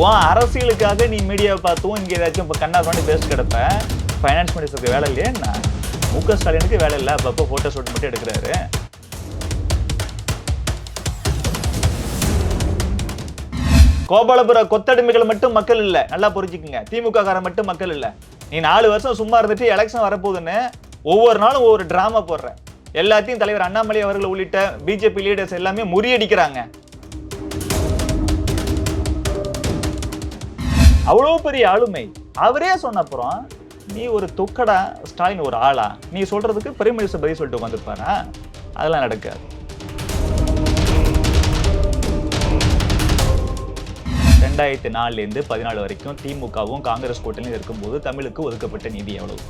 உன் அரசியலுக்காக நீ மீடியாவை பார்த்தும் இங்கே ஏதாச்சும் இப்போ கண்ணா பண்ணி பேசிட்டு கிடப்ப. ஃபைனான்ஸ் மினிஸ்டருக்கு வேலை இல்லையே என்ன? மு.க. ஸ்டாலினுக்கு வேலை இல்லை, அப்பப்போ ஃபோட்டோ ஷூட் மட்டும் எடுக்கிறாரு. கோபாலபுர கொத்தடிமைகள் மட்டும் மக்கள் இல்லை, நல்லா புரிஞ்சுக்குங்க. திமுக காரன் மட்டும் மக்கள் இல்லை. நீ 4 வருஷம் சும்மா இருந்துட்டு எலெக்ஷன் வரப்போகுதுன்னு ஒவ்வொரு நாளும் ஒவ்வொரு டிராமா போடுற. எல்லாத்தையும் தலைவர் அண்ணாமலை அவர்கள் உள்ளிட்ட பிஜேபி லீடர்ஸ் எல்லாமே முறியடிக்கிறாங்க. அவ்வளோ பெரிய ஆளுமை அவரே சொன்ன அப்புறம் நீ ஒரு தொக்கடா ஸ்டாலின் ஒரு ஆளா? நீ சொல்றதுக்கு பிரைம் மினிஸ்டர் பதில் சொல்லிட்டு உட்காந்துருப்பாரா? அதெல்லாம் நடக்காது. 2004 14 வரைக்கும் திமுகவும் காங்கிரஸ் கூட்டணியில் இருக்கும்போது தமிழுக்கு ஒதுக்கப்பட்ட நிதி எவ்வளவு?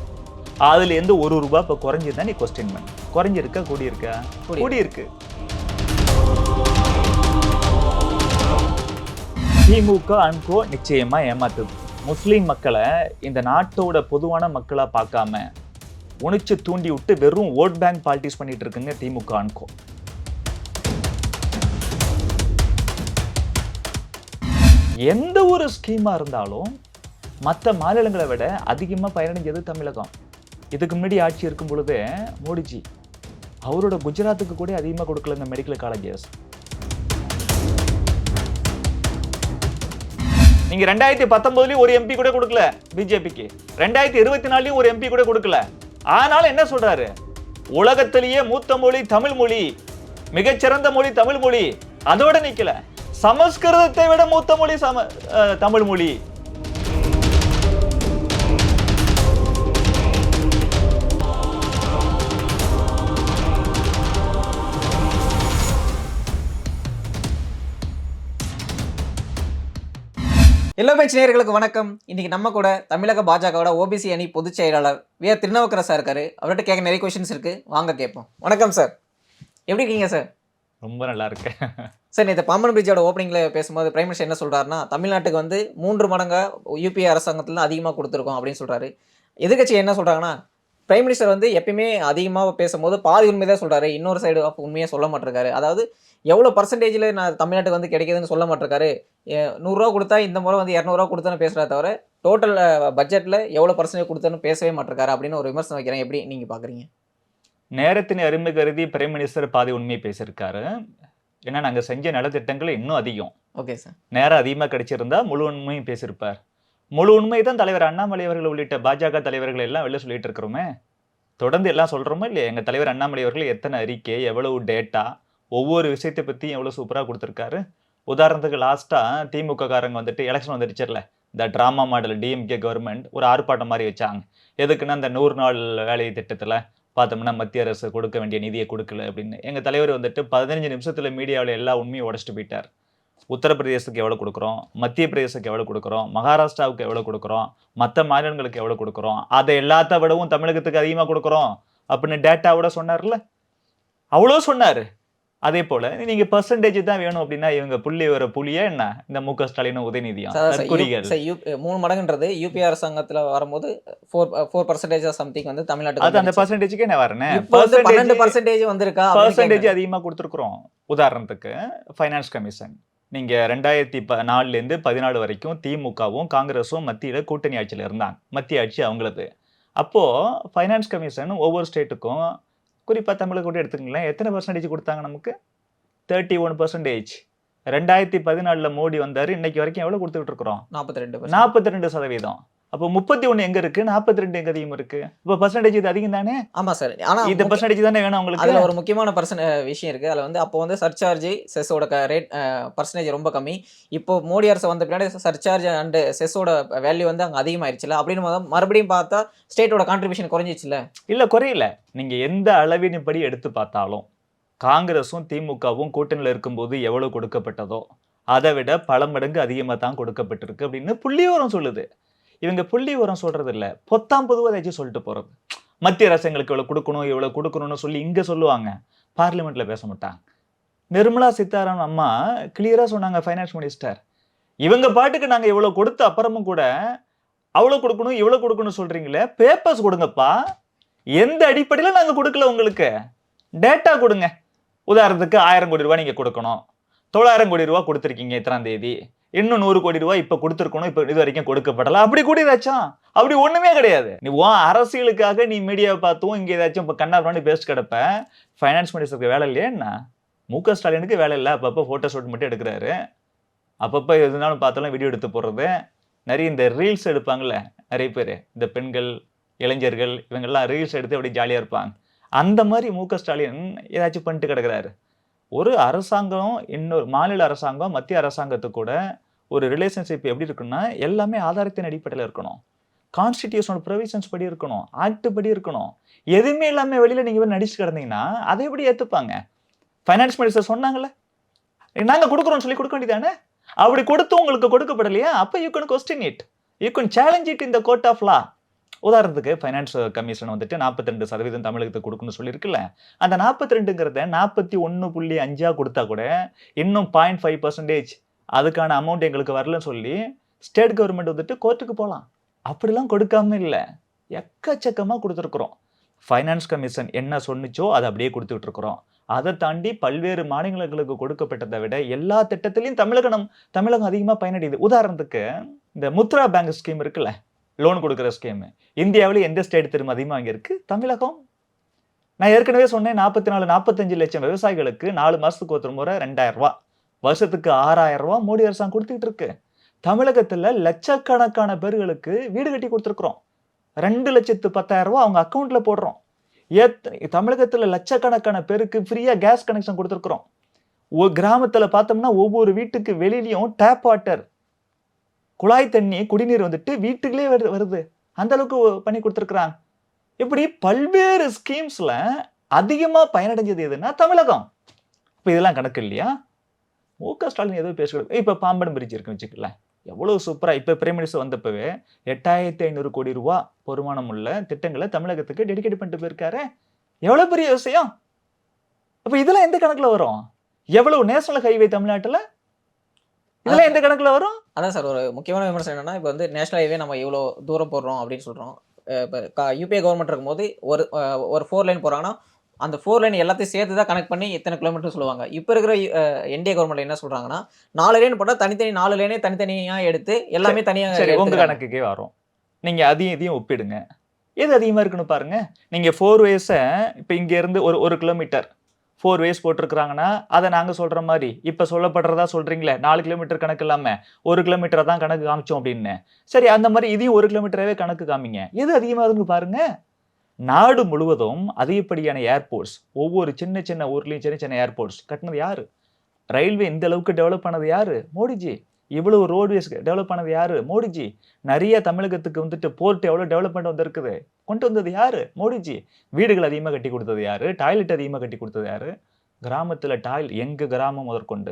அதுல இருந்து ₹1 இப்ப குறைஞ்சிருந்தா நீ கொஸ்டின் பண்ண. குறைஞ்சிருக்கா கூடியிருக்கா? கூடியிருக்கு. திமுக அன்கோ நிச்சயமா ஏமாத்துது. முஸ்லீம் மக்களை இந்த நாட்டோட பொதுவான மக்களா பார்க்காம உணிச்சு தூண்டி விட்டு வெறும் ஓட் பேங்க் பாலிட்டிக்ஸ் பண்ணிட்டு இருக்குங்க திமுக அன்கோ. எந்த ஒரு ஸ்கீமா இருந்தாலும் மற்ற மாநிலங்களை விட அதிகமாக பயனடைஞ்சது தமிழகம். இதுக்கு முன்னாடி ஆட்சி இருக்கும் பொழுது மோடிஜி அவரோட குஜராத்துக்கு கூட அதிகமாக கொடுக்கல இந்த மெடிக்கல் காலேஜஸ். நீங்க 2019 ஒரு எம்பி கூட கொடுக்கல பிஜேபிக்கு, 2024 ஒரு எம்பி கூட கொடுக்கல. ஆனாலும் என்ன சொல்றாரு? உலகத்திலேயே மூத்த மொழி தமிழ் மொழி, மிகச்சிறந்த மொழி தமிழ் மொழி. அதோட நிக்கல, சமஸ்கிருதத்தை விட மூத்த மொழி தமிழ் மொழி. எல்லோ பெஞ்ச் நேயர்களுக்கு வணக்கம். இன்னைக்கு நம்ம கூட தமிழக பாஜகவோட ஓபிசி அணி பொதுச் செயலாளர் வி ஆர் திருநாவுக்கரசு சார் இருக்காரு. அவர்கிட்ட கேட்க நிறைய கொஸ்டின்ஸ் இருக்கு, வாங்க கேட்போம். வணக்கம் சார், எப்படி இருக்கீங்க சார்? ரொம்ப நல்லா இருக்கு சார். நேற்று பாம்பன் பிரிட்ஜோட ஓப்பனிங்கில் பேசும்போது பிரைம் மினிஸ்டர் என்ன சொல்றாருன்னா, தமிழ்நாட்டுக்கு 3 மடங்கு யூபிஏ அரசாங்கத்தில் அதிகமாக கொடுத்துருக்கோம் அப்படின்னு சொல்றாரு. எதிர்கட்சி என்ன சொல்றாங்கன்னா, பிரைம் மினிஸ்டர் எப்பயுமே அதிகமாக பேசும்போது பாதி உண்மை தான் சொல்றாரு, இன்னொரு சைடு உண்மையாக சொல்ல மாட்டிருக்காரு. அதாவது எவ்வளோ பர்சன்டேஜில் நான் தமிழ்நாட்டுக்கு கிடைக்குதுன்னு சொல்ல மாட்டிருக்காரு. 100 ரூபா கொடுத்தா இந்த முறை 200 ரூபா கொடுத்தான்னு பேசுகிறத தவிர டோட்டல் பட்ஜெட்டில் எவ்வளோ பர்சன்டேஜ் கொடுத்தான்னு பேசவே மாட்டிருக்காரு அப்படின்னு ஒரு விமர்சனம் வைக்கிறேன். எப்படி நீங்கள் பார்க்குறீங்க? நேரத்தின் அருமை கருதி பிரைம் மினிஸ்டர் பாதி உண்மையை பேசியிருக்காரு. ஏன்னா நாங்கள் செஞ்ச நலத்திட்டங்கள் இன்னும் அதிகம். Okay sir. நேரம் அதிகமாக கிடைச்சிருந்தா முழு உண்மையும் பேசியிருப்பார். முழு உண்மை தான் தலைவர் அண்ணாமலை அவர்கள் உள்ளிட்ட பாஜக தலைவர்கள் எல்லாம் வெளில சொல்லிட்டு இருக்கிறோமே, தொடர்ந்து எல்லாம் சொல்கிறோமா இல்லையா? எங்கள் தலைவர் அண்ணாமலை அவர்கள் எத்தனை அறிக்கை, எவ்வளவு டேட்டா, ஒவ்வொரு விஷயத்தை பற்றியும் எவ்வளோ சூப்பராக கொடுத்துருக்காரு. உதாரணத்துக்கு லாஸ்ட்டாக திமுக காரங்க எலெக்ஷன் வந்துடுச்சுல, இந்த ட்ராமா மாடல் டிஎம்கே கவர்மெண்ட் ஒரு ஆர்ப்பாட்டம் மாதிரி வச்சாங்க. எதுக்குன்னா இந்த 100 நாள் வேலை திட்டத்தில் பார்த்தோம்னா மத்திய அரசு கொடுக்க வேண்டிய நிதியை கொடுக்கல அப்படின்னு. எங்கள் தலைவர் 15 நிமிஷத்தில் மீடியாவில் எல்லா உண்மையும் உடச்சிட்டு போயிட்டார். உத்தரப்பிரதேசத்துக்கு எவ்வளோ கொடுக்குறோம், மத்திய பிரதேசத்துக்கு எவ்வளோ கொடுக்குறோம், மகாராஷ்டிராவுக்கு எவ்வளோ கொடுக்குறோம், மற்ற மாநிலங்களுக்கு எவ்வளோ கொடுக்குறோம், அதை எல்லாத்த விடவும் தமிழகத்துக்கு அதிகமாக கொடுக்குறோம் அப்படின்னு டேட்டாவோட சொன்னார்ல, அவ்வளோ சொன்னார். அதே போல நீங்க பர்சன்டேஜ் தான் வேணும் அப்படின்னா இவங்க புள்ளி வர புள்ளியா என்ன இந்த மு.க. ஸ்டாலின் உதயநிதியா? 3 மடங்குன்றது யூபி அரசாங்கத்துல வரும்போது 4% சம்திங் தமிழ்நாட்டுக்கு அது அந்த பர்சன்டேஜ்க்கே நான் வரேன். 12% வந்திருக்கா? பர்சன்டேஜ் அதிகமா கொடுத்துருக்குறோம். உதாரணத்துக்கு ஃபைனான்ஸ் கமிஷன் நீங்க 2004 14 வரைக்கும் திமுகவும் காங்கிரஸும் மத்தியில கூட்டணி ஆட்சியில இருந்தாங்க. மத்திய ஆட்சி அவங்களது. அப்போ ஃபைனான்ஸ் கமிஷன் ஒவ்வொரு ஸ்டேட்டுக்கும், குறிப்பாக தமிழக கூட எடுத்துக்கங்களேன், எத்தனை பர்சன்டேஜ் கொடுத்தாங்க நமக்கு? 31%. 2014 மோடி வந்தாரு, இன்னைக்கு வரைக்கும் எவ்வளவு கொடுத்துட்டு இருக்கிறோம்? 42%. அப்போ 31 எங்க இருக்கு, 42 எங்க அதிகம் இருக்கு? இப்போ பர்சன்டேஜ் இது அதிகம் தானே? ஆமா சார். ஆனா இந்த பர்சன்டேஜ் தானே வேணும் உங்களுக்கு. அதுல ஒரு முக்கியமான விஷயம் இருக்கு. அதுல அப்போ சர்சார்ஜ் செஸ்ஸோட ரேட் பர்சன்டேஜ் ரொம்ப கம்மி. இப்போ மோடி அரசு வந்த பின்னாடி சர்சார்ஜ் அண்ட் செஸ்ஸோட வேல்யூ அங்க அதிகமாயிருச்சுல. அப்படின்னு மறுபடியும் பார்த்தா ஸ்டேட்டோட கான்ட்ரிபியூஷன் குறைஞ்சிச்சுல? இல்ல குறையில. நீங்க எந்த அளவின்படி எடுத்து பார்த்தாலும் காங்கிரஸும் திமுகவும் கூட்டணியில் இருக்கும்போது எவ்வளவு கொடுக்கப்பட்டதோ அதை விட பல மடங்கு அதிகமாக தான் கொடுக்கப்பட்டிருக்கு அப்படின்னு புள்ளி விவரம் சொல்லுது. இவங்க புள்ளி விவரம் சொல்றது இல்லை, பொத்தாம் பொதுவாக ஏதாச்சும் சொல்லிட்டு போறது. மத்திய அரசு எங்களுக்கு இவ்வளவு கொடுக்கணும் இவ்வளவு கொடுக்கணும்னு சொல்லி இங்க சொல்லுவாங்க, பார்லிமெண்ட்ல பேச மாட்டாங்க. நிர்மலா சீதாராமன் அம்மா கிளியரா சொன்னாங்க, ஃபைனான்ஸ் மினிஸ்டர், இவங்க பாட்டுக்கு நாங்க இவ்வளவு கொடுத்த அப்புறமும் கூட அவ்வளவு கொடுக்கணும் இவ்வளவு கொடுக்கணும் சொல்றீங்களே, பேப்பர்ஸ் கொடுங்கப்பா. எந்த அடிப்படையில நாங்க கொடுக்கல, உங்களுக்கு டேட்டா கொடுங்க. உதாரணத்துக்கு 1000 கோடி ரூபாய் நீங்க கொடுக்கணும், 900 கோடி ரூபாய் கொடுத்துருக்கீங்க இத்தனாம் தேதி, இன்னும் 100 கோடி ரூபாய் இப்ப கொடுத்துருக்கணும், இப்ப இது வரைக்கும் கொடுக்கப்படல. அப்படி கூட ஏதாச்சும் அப்படி ஒண்ணுமே கிடையாது. நீ உன் அரசியலுக்காக நீ மீடியாவை பார்த்தும் இங்க ஏதாச்சும் இப்ப கண்ணாபின்னான்னு பேசிட்டு கிடப்ப. ஃபைனான்ஸ் மினிஸ்டருக்கு வேலை இல்லையா என்ன? மு.க. ஸ்டாலினுக்கு வேலை இல்ல. அப்பப்ப போட்டோ ஷூட் மட்டும் எடுக்கிறாரு. அப்பப்ப எதுனாலும் பார்த்தாலும் வீடியோ எடுத்து போடுறது. நிறைய இந்த ரீல்ஸ் எடுப்பாங்கல்ல நிறைய பேர், இந்த பெண்கள், இளைஞர்கள் இவங்கெல்லாம் ரீல்ஸ் எடுத்து அப்படியே ஜாலியா இருப்பாங்க. அந்த மாதிரி மு.க. ஸ்டாலின் ஏதாச்சும் பண்ணிட்டு கிடக்குறாரு. ஒரு அரசாங்கம் இன்னொரு மாநில அரசாங்கம் மத்திய அரசாங்கத்துக்கு கூட ஒரு ரிலேஷன்ஷிப் எப்படி இருக்குன்னா எல்லாமே ஆதாரத்தின் அடிப்படையில் இருக்கணும். கான்ஸ்டிடியூஷனல் ப்ரொவிஷன்ஸ் படி இருக்கணும், ஆக்ட் படி இருக்கணும். எதுவுமே இல்லாம வெளியில நீங்க போய் நடிச்சு கிடந்தீங்கன்னா அதை எப்படி ஏத்துப்பாங்க? ஃபைனான்ஸ் மினிஸ்டர் சொன்னாங்கல்ல, நாங்க கொடுக்குறோம்னு சொல்லி கொடுக்க வேண்டியதானே? அப்படி கொடுத்து உங்களுக்கு கொடுக்கப்படலையா? அப்ப you can question it, you can challenge it in the court of law. உதாரணத்துக்கு ஃபைனான்ஸ் கமிஷன் வந்துட்டு 42% தமிழகத்துக்கு கொடுக்கணும்னு சொல்லியிருக்குல்ல, அந்த 42ங்கிறத 41.5 கொடுத்தா கூட இன்னும் 0.5% அதுக்கான அமௌண்ட் எங்களுக்கு வரலன்னு சொல்லி ஸ்டேட் கவர்மெண்ட் வந்துட்டு கோர்ட்டுக்கு போகலாம். அப்படிலாம் கொடுக்காம இல்லை, எக்கச்சக்கமா கொடுத்துருக்குறோம். ஃபைனான்ஸ் கமிஷன் என்ன சொன்னிச்சோ அதை அப்படியே கொடுத்துட்டு இருக்கிறோம். அதை தாண்டி பல்வேறு மாநிலங்களுக்கு கொடுக்கப்பட்டதை விட எல்லா திட்டத்திலையும் தமிழகம் அதிகமா பயனடையுது. உதாரணத்துக்கு இந்த முத்ரா பேங்க் ஸ்கீம் இருக்குல்ல, லோன் கொடுக்குற ஸ்கீம், இந்தியாவில் எந்த ஸ்டேட் திரும்ப அதிகமாக அங்கே இருக்கு? தமிழகம். நான் ஏற்கனவே சொன்னேன், 44-45 லட்சம் விவசாயிகளுக்கு 4 மாசத்துக்கு ஒரு முறை 2000 ரூபாய், வருஷத்துக்கு 6000 ரூபாய் மோடி அரசாங்கம் கொடுத்துட்டு இருக்கு. தமிழகத்துல லட்சக்கணக்கான பேர்களுக்கு வீடு கட்டி கொடுத்துருக்குறோம். 2,10,000 ரூபாய் அவங்க அக்கௌண்ட்ல போடுறோம். தமிழகத்துல லட்சக்கணக்கான பேருக்கு ஃப்ரீயா கேஸ் கனெக்ஷன் கொடுத்துருக்குறோம். கிராமத்துல பார்த்தோம்னா ஒவ்வொரு வீட்டுக்கு வெளியிலயும் டேப் வாட்டர், குழாய் தண்ணி, குடிநீர் வந்துட்டு வீட்டுக்குள்ளே வருது. அந்த அளவுக்கு பண்ணி கொடுத்துருக்குறாங்க. இப்படி பல்வேறு ஸ்கீம்ஸ்ல அதிகமா பயனடைஞ்சது எதுன்னா தமிழகம். இப்ப இதெல்லாம் கணக்கு இல்லையா? மு.க. ஸ்டாலின் ஏதோ பேசுகிறது. இப்ப பாம்பன் பிரிட்ஜ் இருக்குன்னு வச்சுக்கல, எவ்வளவு சூப்பரா இப்ப பிரைம் மினிஸ்டர் வந்தப்பவே 8500 கோடி ரூபாய் வருமானம் உள்ள திட்டங்களை தமிழகத்துக்கு டெடிகேட் பண்ணிட்டு போயிருக்காரு. எவ்வளவு பெரிய விஷயம். அப்ப இதெல்லாம் எந்த கணக்குல வரும்? எவ்வளவு நேஷனல் ஹைவே தமிழ்நாட்டுல, இதெல்லாம் எந்த கணக்குல வரும்? அதான் சார் ஒரு முக்கியமான விமர்சனம் என்னன்னா, இப்போ வந்து நேஷனல் ஹைவே நம்ம இவ்வளோ தூரம் போடுறோம் அப்படின்னு சொல்கிறோம். இப்போ யூபிஏ கவர்மெண்ட் இருக்கும்போது ஒரு 4 லைன் போகிறாங்கன்னா அந்த 4 லைன் எல்லாத்தையும் சேர்த்து தான் கனெக்ட் பண்ணி இத்தனை கிலோமீட்டர் சொல்லுவாங்க. இப்போ இருக்கிற என்டிஏ கவர்மெண்ட் என்ன சொல்கிறாங்கன்னா 4 லைன் போட்டால் தனித்தனி 4 லைனே தனித்தனியாக எடுத்து எல்லாமே தனியாக. சரி, உங்க கணக்குக்கே வரும். நீங்க அதையும் இதையும் ஒப்பிடுங்க, எது அதிகமா இருக்குன்னு பாருங்க. நீங்க 4 வேஸை இப்போ இங்க இருந்து ஒரு கிலோமீட்டர் 4 வேஸ் போட்டிருக்கிறாங்கன்னா அதை நாங்க சொல்ற மாதிரி இப்ப சொல்லப்படுறதா சொல்றீங்களே, 4 கிலோமீட்டர் கணக்கு இல்லாம 1 கிலோமீட்டர் தான் கணக்கு காமிச்சோம் அப்படின்னு. சரி, அந்த மாதிரி இதையும் 1 கிலோமீட்டராகவே கணக்கு காமிங்க, எது அதிகமா இருக்குன்னு பாருங்க. நாடு முழுவதும் அதிகப்படியான ஏர்போர்ட்ஸ், ஒவ்வொரு சின்ன சின்ன ஊர்லயும் சின்ன சின்ன ஏர்போர்ட்ஸ் கட்டினது யாரு? ரயில்வே இந்த அளவுக்கு டெவலப் பண்ணது யாரு? மோடிஜி. இவ்வளவு ரோட்வேஸ் டெவலப் பண்ணது யாரு? மோடிஜி. நிறைய தமிழகத்துக்கு வந்துட்டு போர்ட் எவ்வளவு டெவலப்மெண்ட் வந்திருக்குது, கொண்டு வந்தது யாரு? மோடிஜி. வீடுகள் அதிகமாக கட்டி கொடுத்தது யாரு? டாய்லெட் அதிகமாக கட்டி கொடுத்தது யாரு? கிராமத்துல எங்க கிராமம் முதற்கொண்டு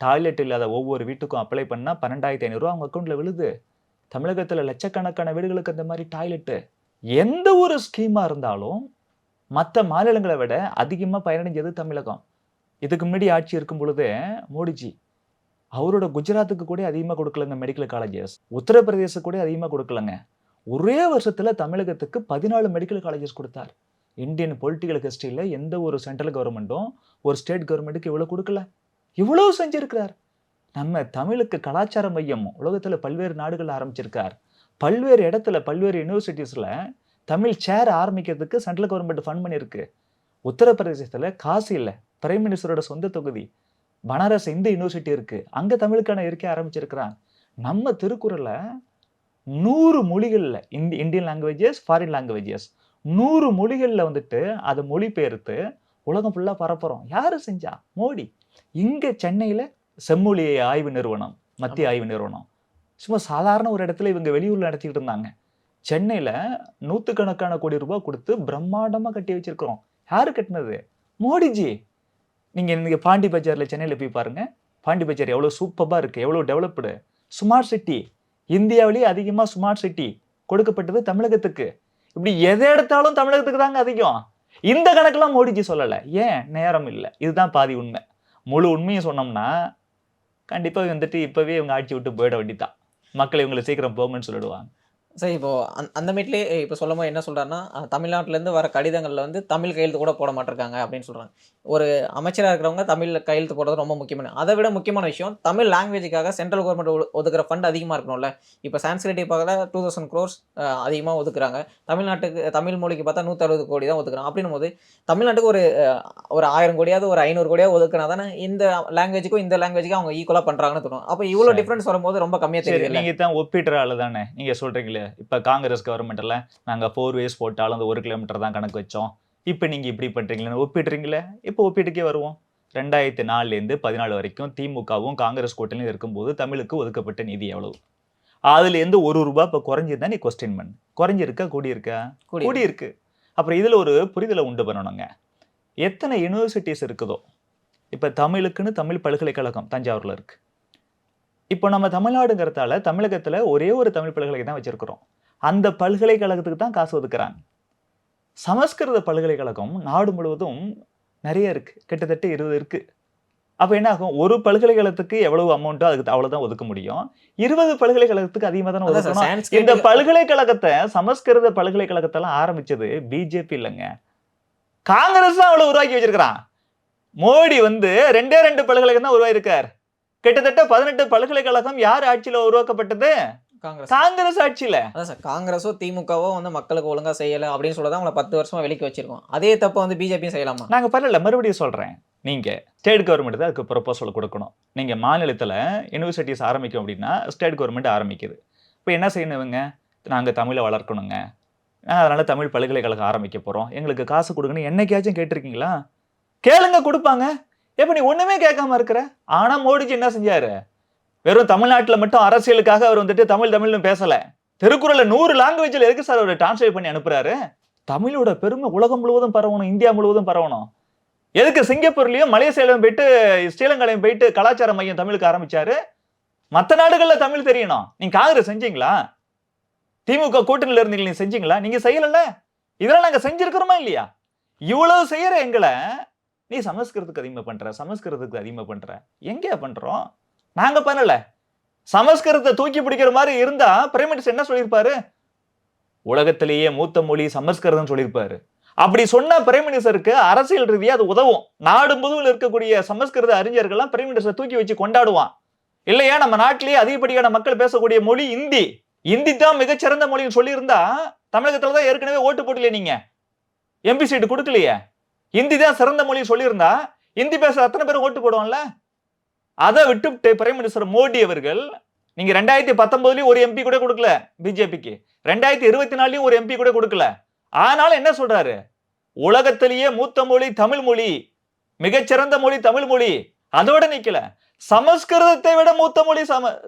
டாய்லெட் இல்லாத ஒவ்வொரு வீட்டுக்கும் அப்ளை பண்ணா 12,500 ரூபாய் அவங்க அக்கௌண்ட்ல விழுது. தமிழகத்துல லட்சக்கணக்கான வீடுகளுக்கு அந்த மாதிரி டாய்லெட். எந்த ஒரு ஸ்கீமா இருந்தாலும் மற்ற மாநிலங்களை விட அதிகமா பயனடைஞ்சது தமிழகம். இதுக்கு முன்னாடி ஆட்சி இருக்கும் பொழுது மோடிஜி அவரோட குஜராத்துக்கு கூட அதிகமா கொடுக்கலங்க மெடிக்கல் காலேஜஸ், உத்தரப்பிரதேச கூட அதிகமா கொடுக்கலங்க. ஒரே வருஷத்துல தமிழகத்துக்கு 14 மெடிக்கல் காலேஜஸ் கொடுத்தார். இந்தியன் பொலிட்டிக்கல் ஹிஸ்டரியில எந்த ஒரு சென்ட்ரல் கவர்மெண்ட்டும் ஒரு ஸ்டேட் கவர்மெண்ட்டுக்கு இவ்வளவு கொடுக்கல. இவ்வளவு செஞ்சிருக்கிறார். நம்ம தமிழுக்கு கலாச்சார மையம் உலகத்துல பல்வேறு நாடுகள் ஆரம்பிச்சிருக்கார். பல்வேறு இடத்துல பல்வேறு யூனிவர்சிட்டிஸ்ல தமிழ் சேர் ஆரம்பிக்கிறதுக்கு சென்ட்ரல் கவர்மெண்ட் ஃபண்ட் பண்ணியிருக்கு. உத்தரப்பிரதேசத்துல காசியில் பிரைம் மினிஸ்டரோட சொந்த தொகுதி பனாரஸ் இந்து யூனிவர்சிட்டி இருக்கு, அங்க தமிழுக்கான இருக்கை ஆரம்பிச்சிருக்கிறாங்க. நம்ம திருக்குறள்ல 100 மொழிகள்ல இந்தியன் லாங்குவேஜஸ், ஃபாரின் லாங்குவேஜஸ் 100 மொழிகள்ல வந்துட்டு அதை மொழிபெயர்த்து உலகம் ஃபுல்லா பரப்புறோம். யாரு செஞ்சா? மோடி. இங்க சென்னையில செம்மொழி ஆய்வு நிறுவனம், மத்திய ஆய்வு நிறுவனம், சும்மா சாதாரண ஒரு இடத்துல இவங்க வெளியூர்ல நடத்திட்டு இருந்தாங்க. சென்னையில 100கணக்கான கோடி ரூபாய் கொடுத்து பிரம்மாண்டமா கட்டி வச்சிருக்கிறோம். யாரு கட்டினது? மோடிஜி. நீங்க பாண்டி பஜார்ல சென்னையில போய் பாருங்க. பாண்டி பஜார் எவ்வளவு சூப்பரா இருக்கு, எவ்வளவு டெவலப்டு. ஸ்மார்ட் சிட்டி, இந்தியாவிலேயே அதிகமா ஸ்மார்ட் சிட்டி கொடுக்கப்பட்டது தமிழகத்துக்கு. இப்படி எதை எடுத்தாலும் தமிழகத்துக்கு தாங்க அதிகம். இந்த கணக்கெல்லாம் மோடிஜி சொல்லல. ஏன்? நேரம் இல்லை. இதுதான் பாதி உண்மை. முழு உண்மையும் சொன்னோம்னா கண்டிப்பா வந்துட்டு இப்பவே இவங்க ஆட்சி விட்டு போயிட வேண்டிதான். மக்கள் இவங்களை சீக்கிரம் போங்கன்னு சொல்லிடுவாங்க. சரி இப்போ அந்த மீட்லயே இப்போ சொல்லும்போது என்ன சொல்றாருன்னா, தமிழ்நாட்டிலேருந்து வர கடிதங்கள்ல வந்து தமிழ் கையெழுத்து கூட போட மாட்ருக்காங்க அப்படின்னு சொல்றாங்க. ஒரு அமைச்சரா இருக்கிறவங்க தமிழ்ல கையெழுத்து போடுறது ரொம்ப முக்கியமான அதை விட முக்கியமான விஷயம் தமிழ் லாங்குவேஜுக்காக சென்ட்ரல் கவர்மெண்ட் ஒதுக்குற ஃபண்ட் அதிகமா இருக்கணும்ல. இப்போ சான்ஸ்கிரிட் பார்க்கல 2000 க்ரோர்ஸ் அதிகமா ஒதுக்குறாங்க. தமிழ்நாட்டுக்கு தமிழ் மொழிக்கு பார்த்தா 160 கோடி தான் ஒதுக்குறாங்க. அப்படின்னும்போது தமிழ்நாட்டுக்கு ஒரு 1000 கோடியாவது ஒரு 500 கோடியாவது ஒதுக்குனா தானே இந்த லாங்குவேஜுக்கும் இந்த லாங்குவேஜுக்கும் அவங்க ஈக்குவலா பண்றாங்கன்னு தோணும். அப்ப இவ்வளோ சரி. டிஃபரன்ஸ் வரும்போது ரொம்ப கம்மியா சரி, தெரியுதுல்ல. நீங்க தான் ஒப்பிடுற ஆளு தானே. நீங்க சொல்றீங்களே, இப்ப காங்கிரஸ் கவர்மெண்ட்ல நாங்க 4 வேஸ் போட்டாலும் அந்த 1 கிலோமீட்டர் தான் கணக்கு வச்சோம். இப்ப நீங்க இப்படி பண்றீங்களேன்னு ஒப்பிடுறீங்களே. இப்ப ஒப்பீட்டுக்கே வருவோம். 2004லேருந்து 14 வரைக்கும் திமுகவும் காங்கிரஸ் கூட்டணியும் இருக்கும்போது தமிழுக்கு ஒதுக்கப்பட்ட நிதி எவ்வளவு? அதுலேருந்து ரூ. 1 இப்ப குறைஞ்சிருந்தா நீ கொஸ்டின் பண்ணு. குறைஞ்சிருக்கா? கூடியிருக்கா? கூடி கூடியிருக்கு. அப்புறம் இதுல ஒரு புரிதல உண்டு பண்ணணுங்க. எத்தனை யுனிவர்சிட்டீஸ் இருக்குதோ, இப்ப தமிழுக்குன்னு தமிழ் பல்கலைக்கழகம் தஞ்சாவூர்ல இருக்கு. இப்போ நம்ம தமிழ்நாடுங்கிறதால தமிழகத்துல ஒரே ஒரு தமிழ் பல்கலைக்கழகம் தான் வச்சிருக்கிறோம். அந்த பல்கலைக்கழகத்துக்கு தான் காசு ஒதுக்குறாங்க. சமஸ்கிருத பல்கலைக்கழகம் நாடு முழுவதும் நெறைய இருக்கு. கிட்டத்தட்ட 20 இருக்கு. அப்ப என்ன ஆகும்? ஒரு பல்கலைக்கழகத்துக்கு எவ்வளவு அமௌண்ட்டோ அதுக்கு அவ்வளவுதான் ஒதுக்க முடியும். 20 பல்கலைக்கழகத்துக்கு அதிகமா தானே அதான் சார் ஒதுக்கணும். இந்த சான்ஸ்கிரிட் பல்கலைக்கழகத்த சமஸ்கிருத பல்கலைக்கழகத்தெல்லாம் ஆரம்பிச்சது பிஜேபி இல்லங்க. காங்கிரஸ் தான் அவ்வளவு உருவாக்கி வச்சிருக்கான். மோடி வந்து 2 பல்கலைக்கழகம் தான் உருவாக்கியிருக்கார். கிட்டத்தட்ட 18 பல்கலைக்கழகம் யார் ஆட்சியில உருவாக்கப்பட்டது? காங்கிரஸ். காங்கிரஸ் ஆட்சியில. அதான் சார் காங்கிரஸோ, திமுகவோ வந்து மக்களுக்கு ஒழுங்கா செய்யல அப்படின்னு சொல்லி தான் அவங்கள 10 வருஷமா விலக்கி வச்சிருக்கோம். அதே தப்ப வந்து பிஜேபியும் செய்யலாமா? நாங்க பண்ணல. மறுபடியும் சொல்றேன். நீங்க ஸ்டேட் கவர்ன்மெண்ட் தான் அதுக்கு ப்ரொபோசல் குடுக்கணும். நீங்க மாநிலத்தில யுனிவர்சிட்டீஸ் ஆரம்பிக்கும் அப்படின்னா, ஸ்டேட் கவர்ன்மெண்ட் ஆரம்பிக்குது. இப்ப என்ன செய்யணும் இவங்க? நாங்க தமிழ வளர்க்கணுங்க. அதனால தமிழ் பல்கலைக்கழகம் ஆரம்பிக்க போறோம். எங்களுக்கு காசு குடுங்கன்னு என்னைக்காச்சும் கேட்டிருக்கீங்களா? கேளுங்க குடுப்பாங்க. எப்ப நீ ஒண்ணுமே கேட்காம இருக்கிற? ஆனா மோடிஜி என்ன செஞ்சாரு? வெறும் தமிழ்நாட்டுல மட்டும் அரசியலுக்காக அவர் வந்துட்டு தமிழ்னு பேசல. திருக்குறள 100 லாங்குவேஜ்ல எதுக்கு சார் அவரு டிரான்ஸ்லேட் பண்ணி அனுப்புறாரு? தமிழோட பெருமை உலகம் முழுவதும் பரவணும், இந்தியா முழுவதும் பரவணும். எதுக்கு சிங்கப்பூர்லயும், மலேசியாலயும் போயிட்டு, ஸ்ரீலங்காலயும் போயிட்டு கலாச்சார மையம் தமிழுக்கு ஆரம்பிச்சாரு? மத்த நாடுகள்ல தமிழ் தெரியணும். நீங்க காங்கிரஸ் செஞ்சீங்களா? திமுக கூட்டணியில இருந்தீங்க நீங்க செஞ்சீங்களா? நீங்க செய்யலல்ல. இதெல்லாம் நாங்க செஞ்சிருக்கிறோமா இல்லையா? இவ்வளவு செய்யற எங்கள நீ சமஸ்கிருதத்துக்கு அதிகமா பண்ற. எங்கயா பண்றோம்? நாங்க பண்ணல. சமஸ்கிருதத்தை தூக்கி பிடிக்கிற மாதிரி இருந்தா பிரைம் மினிஸ்டர் என்ன சொல்லியிருப்பாரு? உலகத்திலேயே மூத்த மொழி சமஸ்கிருதம் சொல்லியிருப்பாரு. அப்படி சொன்ன பிரைம் மினிஸ்டருக்கு அரசியல் ரீதியா அது உதவும். நாடு முழுவதும் இருக்கக்கூடிய சமஸ்கிருத அறிஞர்கள்லாம் பிரைம் மினிஸ்டர் தூக்கி வச்சு கொண்டாடுவான். இல்லையா நம்ம நாட்டிலேயே அதிகப்படியான மக்கள் பேசக்கூடிய மொழி இந்தி. இந்தி தான் மிகச்சிறந்த மொழின்னு சொல்லியிருந்தா தமிழகத்துல தான் ஏற்கனவே ஓட்டு போடலையே நீங்க. எம்பி சீட்டு கொடுக்கலையே. இந்தி தான் சிறந்த மொழி சொல்லியிருந்தா இந்தி பேச அத்தனை பேர் ஓட்டு போடுவான்ல. அதை விட்டுவிட்டு பிரைம் மினிஸ்டர் மோடி அவர்கள் நீங்க 2019லயும் ஒரு எம்பி கூட கொடுக்கல பிஜேபிக்கு. 2024லயும் ஒரு எம்பி கூட கொடுக்கல. ஆனால என்ன சொல்றாரு? உலகத்திலேயே மூத்த மொழி தமிழ் மொழி, மிகச்சிறந்த மொழி தமிழ் மொழி. அதோட நிக்கல. சமஸ்கிருதத்தை விட மூத்த மொழி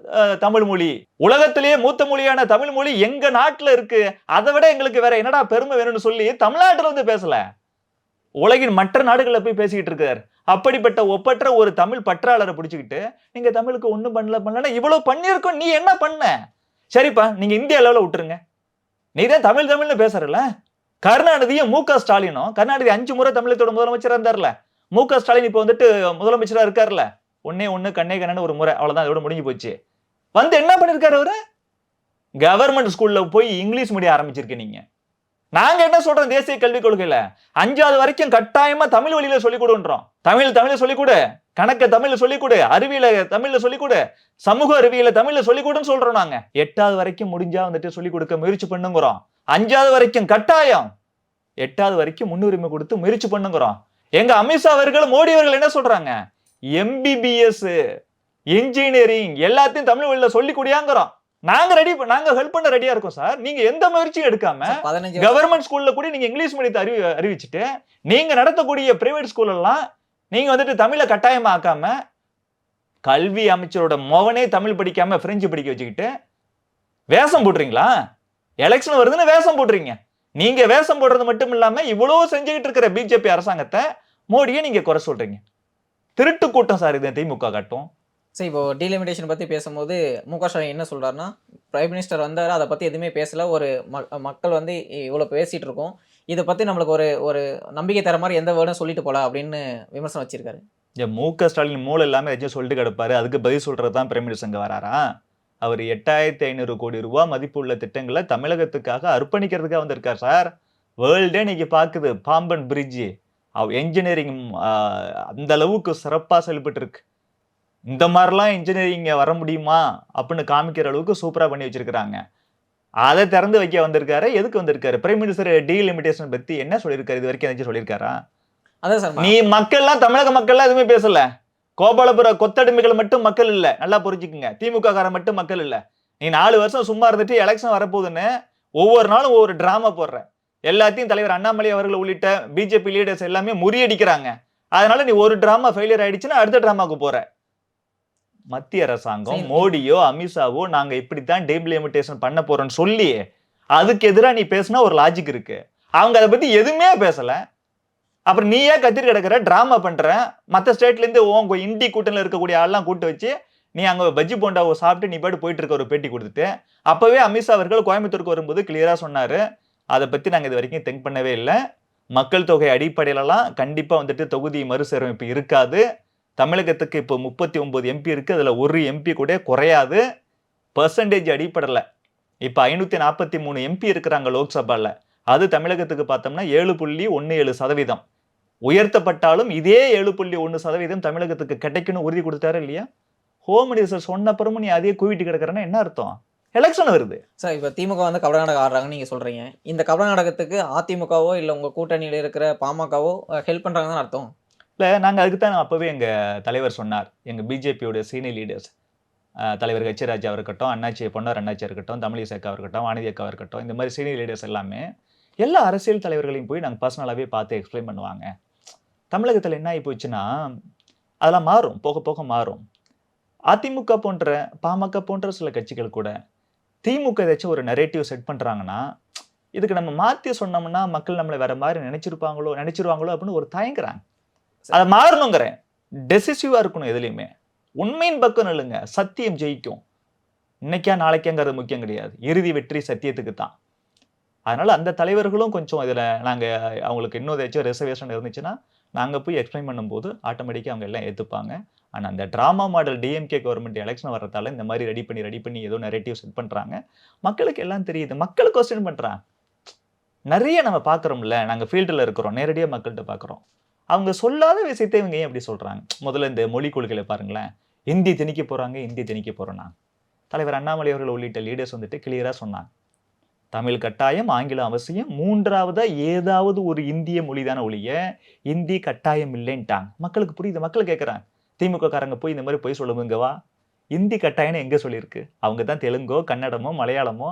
தமிழ் மொழி. உலகத்திலேயே மூத்த மொழியான தமிழ் மொழி எங்க நாட்டுல இருக்கு. அதை விட எங்களுக்கு வேற என்னடா பெருமை வேணும்னு சொல்லி தமிழ்நாட்டுல வந்து பேசல. உலகின் மற்ற நாடுகள்ல போய் பேசிக்கிட்டு இருக்காரு. அப்படிப்பட்ட ஒப்பற்ற ஒரு தமிழ் பற்றாளரை பிடிச்சுக்கிட்டு நீங்க தமிழுக்கு ஒண்ணும் பண்ணல இவ்வளவு பண்ணிருக்கோம். நீ என்ன பண்ண? சரிப்பா நீங்க இந்திய அளவுல விட்டுருங்க. நீ தான் தமிழ்னு பேசுறல. கருணாநிதியும் மு க ஸ்டாலினும் கருணாநிதி 5 முறை தமிழகத்தோட முதலமைச்சரா இருந்தார்ல. மு க ஸ்டாலின் இப்ப வந்துட்டு முதலமைச்சரா இருக்காருல்ல. ஒண்ணே ஒண்ணு கண்ணே கண்ணன்னு ஒரு முறை அவ்வளவுதான் இதோட முடிஞ்சு போச்சு. வந்து என்ன பண்ணிருக்காரு அவரு? கவர்மெண்ட் ஸ்கூல்ல போய் இங்கிலீஷ் மீடியம் ஆரம்பிச்சிருக்கீங்க நீங்க. நாங்க என்ன சொல்றோம் தேசிய கல்விக் கொள்கையில 5வது வரைக்கும் கட்டாயமா தமிழ் வழியில சொல்லிக் கொடுன்றோம். தமிழ்ல சொல்லிக் கொடு, கணக்க தமிழ்ல சொல்லிக் கொடு, அறிவியல தமிழ்ல சொல்லிக் கொடு, சமூக அறிவியல தமிழ்ல சொல்லிக் கொடுன்னு சொல்றோம் நாங்க. 8வது வரைக்கும் முடிஞ்சா வந்துட்டு சொல்லிக் கொடுக்க முயற்சி பண்ணுங்கிறோம். 5வது வரைக்கும் கட்டாயம், 8வது வரைக்கும் முன்னுரிமை கொடுத்து முயற்சி பண்ணுங்கிறோம். எங்க அமித்ஷா அவர்கள் மோடி அவர்கள் என்ன சொல்றாங்க? எம்பிபிஎஸ் இன்ஜினியரிங் எல்லாத்தையும் தமிழ் வழியில சொல்லிக் கொடுயாங்கிறோம். நாங்க ஹெல்ப் பண்ண ரெடியா இருக்கோம் சார். நீங்க எந்த முயற்சியும் எடுக்காம 15 கவர்மெண்ட் ஸ்கூல்ல கூட நீங்க இங்கிலீஷ் மீடியத்தை அறிவிச்சுட்டு நீங்க நடத்தக்கூடிய பிரைவேட் ஸ்கூல் எல்லாம் நீங்க வந்துட்டு தமிழை கட்டாயமாக்காம கல்வி அமைச்சரோட மகனே தமிழ் படிக்காம பிரெஞ்சு படிக்க வச்சுக்கிட்டு வேஷம் போடுறீங்களா? எலெக்ஷன் வருதுன்னு வேஷம் போடுறீங்க. நீங்க வேஷம் போடுறது மட்டும் இல்லாம இவ்வளவு செஞ்சுக்கிட்டு இருக்கிற பிஜேபி அரசாங்கத்தை மோடியை நீங்க குறை சொல்றீங்க. திருட்டு கூட்டம் சார் இது திமுக காட்டும். சரி இப்போ டீலிமிட்டேஷன் பத்தி பேசும்போது மு.க. ஸ்டாலின் என்ன சொல்றாருன்னா, பிரைம் மினிஸ்டர் வந்தாரு அதை பத்தி எதுவுமே பேசல. ஒரு மக்கள் வந்து இவ்வளவு பேசிட்டு இருக்கோம். இதை பத்தி நம்மளுக்கு ஒரு நம்பிக்கை தர மாதிரி எந்த வேர்டும் சொல்லிட்டு போல அப்படின்னு விமர்சனம் வச்சிருக்காரு. மு க ஸ்டாலின் மூளை இல்லாம எதுவும் சொல்லிட்டு கிடப்பாரு. அதுக்கு பதில் சொல்றது தான் பிரைம் மினிஸ்டர் இங்க வராரா? அவர் 8500 கோடி ரூபாய் மதிப்புள்ள திட்டங்களை தமிழகத்துக்காக அர்ப்பணிக்கிறதுக்காக வந்திருக்கார் சார். வேர்ல்டே இன்னைக்கு பாக்குது பாம்பன் பிரிட்ஜ் என்ஜினியரிங் அந்த அளவுக்கு சிறப்பா செயல்பட்டு இருக்கு. இந்த மாதிரிலாம் இன்ஜினியரிங் வர முடியுமா அப்படின்னு காமிக்கிற அளவுக்கு சூப்பரா பண்ணி வச்சிருக்காங்க. அதை திறந்து வைக்க வந்திருக்காரு. எதுக்கு வந்திருக்காரு? பிரைம் மினிஸ்டர் டீலிமிட்டேஷன் பத்தி என்ன சொல்லியிருக்காரு? இது வரைக்கும் ஏதாச்சும் சொல்லியிருக்காரா? அதான் சார் நீ மக்கள்லாம் தமிழக மக்கள்லாம் எதுவுமே பேசல. கோபாலபுர கொத்தடிமைகள் மட்டும் மக்கள் இல்ல. நல்லா புரிஞ்சுக்குங்க. திமுக காரன் மட்டும் மக்கள் இல்ல. நீ 4 வருஷம் சும்மா இருந்துட்டு எலெக்ஷன் வரப்போகுதுன்னு ஒவ்வொரு நாளும் ஒவ்வொரு டிராமா போடுற. எல்லாத்தையும் தலைவர் அண்ணாமலை அவர்கள் உள்ளிட்ட பிஜேபி லீடர்ஸ் எல்லாமே முறியடிக்கிறாங்க. அதனால நீ ஒரு டிராமா ஃபெயிலியர் ஆயிடுச்சுன்னா அடுத்த டிராமாக்கு போற. மத்திய அரசாங்கம் மோடியோ அமித்ஷாவோ நாங்க இப்படித்தான் டீலிமிட்டேஷன் பண்ண போறோம்னு சொல்லி அதுக்கு எதிராக நீ பேசினா ஒரு லாஜிக் இருக்கு. அவங்க அதை பத்தி எதுவுமே பேசல. அப்புறம் நீயே கத்திட்டு கிடக்குற, டிராமா பண்ற. மற்ற ஸ்டேட்ல இருந்து உங்க இந்தி கூட்டணியில் இருக்கக்கூடிய ஆள்லாம் கூட்டு வச்சு நீ அங்க பஜ்ஜி போண்டாவை சாப்பிட்டு நீ பாட்டு போயிட்டு இருக்க ஒரு பேட்டி கொடுத்துட்டு, அப்பவே அமித்ஷா அவர்கள் கோயம்புத்தூருக்கு வரும்போது கிளியரா சொன்னாரு, அதை பத்தி நாங்க இது வரைக்கும் திங்க் பண்ணவே இல்லை. மக்கள் தொகை அடிப்படையிலலாம் கண்டிப்பா வந்துட்டு தொகுதி மறுசீரமைப்பு இருக்காது. தமிழகத்துக்கு இப்போ 39 எம்பி இருக்கு. அதுல ஒரு எம்பி கூட குறையாது. பெர்சன்டேஜ் அடிப்படையில் இப்ப 543 எம்பி இருக்கிறாங்க லோக்சபால. அது தமிழகத்துக்கு பார்த்தோம்னா 7.17%. உயர்த்தப்பட்டாலும் இதே 7.1% தமிழகத்துக்கு கிடைக்குன்னு உறுதி கொடுத்தாரு இல்லையா? ஹோம் மினிஸ்டர் சொன்ன அப்புறமும் நீ அதே குவிட்டு கிடக்குறேன்னா என்ன அர்த்தம்? எலெக்ஷன் வருது சார். இப்போ திமுக வந்து கபட நாடகம் ஆடுறாங்கன்னு நீங்க சொல்றீங்க. இந்த கபட நாடகத்துக்கு அதிமுகவோ இல்ல உங்க கூட்டணியில இருக்கிற பாமகவோ ஹெல்ப் பண்றாங்கன்னு அர்த்தம் இல்ல. நாங்க அதுக்கு தான் அப்பவே எங்க தலைவர் சொன்னார். எங்க பிஜேபியோட சீனியர் லீடர்ஸ் தலைவர் ஹெச் ராஜா இருக்கட்டும், அண்ணாச்சி பொன்னர் அண்ணாச்சி இருக்கட்டும், தமிழிசை அக்கா இருக்கட்டும், வானதி அக்கா இருக்கட்டும், இந்த மாதிரி சீனியர் லீடர்ஸ் எல்லாமே எல்லா அரசியல் தலைவர்களையும் போய் நாங்கள் பர்சனலாகவே பார்த்து எக்ஸ்பிளைன் பண்ணுவாங்க. தமிழகத்தில் என்ன ஆகி போச்சுன்னா அதெல்லாம் மாறும், போக போக மாறும். அதிமுக போன்ற பாமக போன்ற சில கட்சிகள் கூட திமுக ஏதாச்சும் ஒரு நரேட்டிவ் செட் பண்றாங்கன்னா இதுக்கு நம்ம மாற்றி சொன்னோம்னா மக்கள் நம்மளை வேற மாதிரி நினைச்சிருவாங்களோ அப்படின்னு ஒரு தயங்குறாங்க. அதை மாறணுங்கிறேன். டெசிசிவா இருக்கணும். எதுலையுமே உண்மையின் பக்கம் இல்லைங்க. சத்தியம் ஜெயிக்கும். இன்னைக்கா நாளைக்காங்கிறது முக்கியம் கிடையாது. இறுதி வெற்றி சத்தியத்துக்கு தான். அதனால அந்த தலைவர்களும் கொஞ்சம் இதுல நாங்க அவங்களுக்கு இன்னும் ஏதாச்சும் ரிசர்வேஷன் இருந்துச்சுன்னா நாங்க போய் எக்ஸ்பிளைன் பண்ணும்போது ஆட்டோமேட்டிக்கா அவங்க எல்லாம் ஏத்துப்பாங்க. ஆனா அந்த drama model DMK government election வர்றதால இந்த மாதிரி ரெடி பண்ணி ஏதோ நரேட்டிவ் செட் பண்றாங்க. மக்களுக்கு எல்லாம் தெரியுது. மக்கள் கொஸ்டின் பண்றாங்க. நிறைய நம்ம பாக்குறோம்ல. நாங்க ஃபீல்டுல இருக்கிறோம். நேரடியா மக்கள்கிட்ட பாக்குறோம். அவங்க சொல்லாத விஷயத்தை இவங்க ஏன் எப்படி சொல்றாங்க? முதல்ல இந்த மொழி கொள்கையில பாருங்களேன். இந்தி திணிக்க போறோம். தலைவர் அண்ணாமலை அவர்கள் உள்ளிட்ட லீடர்ஸ் வந்துட்டு கிளியரா சொன்னாங்க. தமிழ் கட்டாயம், ஆங்கிலம் அவசியம், மூன்றாவதா ஏதாவது ஒரு இந்திய மொழி தானே ஒழிய இந்தி கட்டாயம் இல்லைன்ட்டாங்க. மக்களுக்கு புரியுது. மக்கள் கேட்கறாங்க. திமுக காரங்க போய் இந்த மாதிரி போய் சொல்லுங்கவா, இந்தி கட்டாயம்னு எங்க சொல்லியிருக்கு? அவங்க தான் தெலுங்கோ, கன்னடமோ, மலையாளமோ,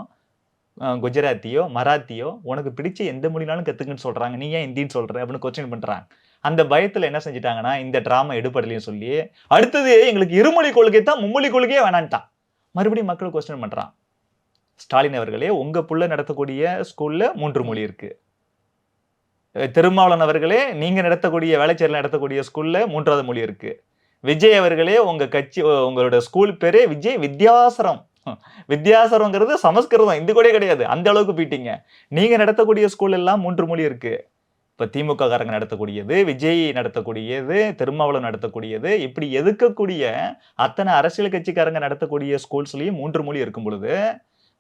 குஜராத்தியோ, மராத்தியோ உனக்கு பிடிச்ச எந்த மொழினாலும் கத்துக்குன்னு சொல்றாங்க. நீ ஏன் இந்தின்னு சொல்ற அப்படின்னு கொஸ்டின் பண்றாங்க. அந்த பயத்துல என்ன செஞ்சிட்டாங்கன்னா இந்த டிராமா எடுபடலையும் சொல்லி அடுத்தது எங்களுக்கு இருமொழி கொள்கை தான், மும்மொழி கொள்கையே வேணான்ட்டான். மறுபடியும் மக்கள் கொஸ்டின் பண்றான். ஸ்டாலின் அவர்களே, உங்க புள்ள நடத்தக்கூடிய ஸ்கூல்ல 3 மொழி இருக்கு. திருமாவளவன் அவர்களே, நீங்க நடத்தக்கூடிய வேலைச்சேரியில் நடத்தக்கூடிய ஸ்கூல்ல 3வது மொழி இருக்கு. விஜய் அவர்களே, உங்க கட்சி உங்களோட ஸ்கூல் பேரே விஜய் வித்யாசரம். வித்யாசரம்ங்கிறது சமஸ்கிருதம், இந்த கூட கிடையாது. அந்த அளவுக்கு போயிட்டீங்க. நீங்க நடத்தக்கூடிய ஸ்கூல் எல்லாம் 3 மொழி இருக்கு. இப்ப திமுக காரங்க நடத்தக்கூடியது, விஜய் நடத்தக்கூடியது, திருமாவளவன் நடத்தக்கூடியது, இப்படி எதுக்கக்கூடிய அத்தனை அரசியல் கட்சிக்காரங்க நடத்தக்கூடிய ஸ்கூல்ஸ்லயும் 3 மொழி இருக்கும் பொழுது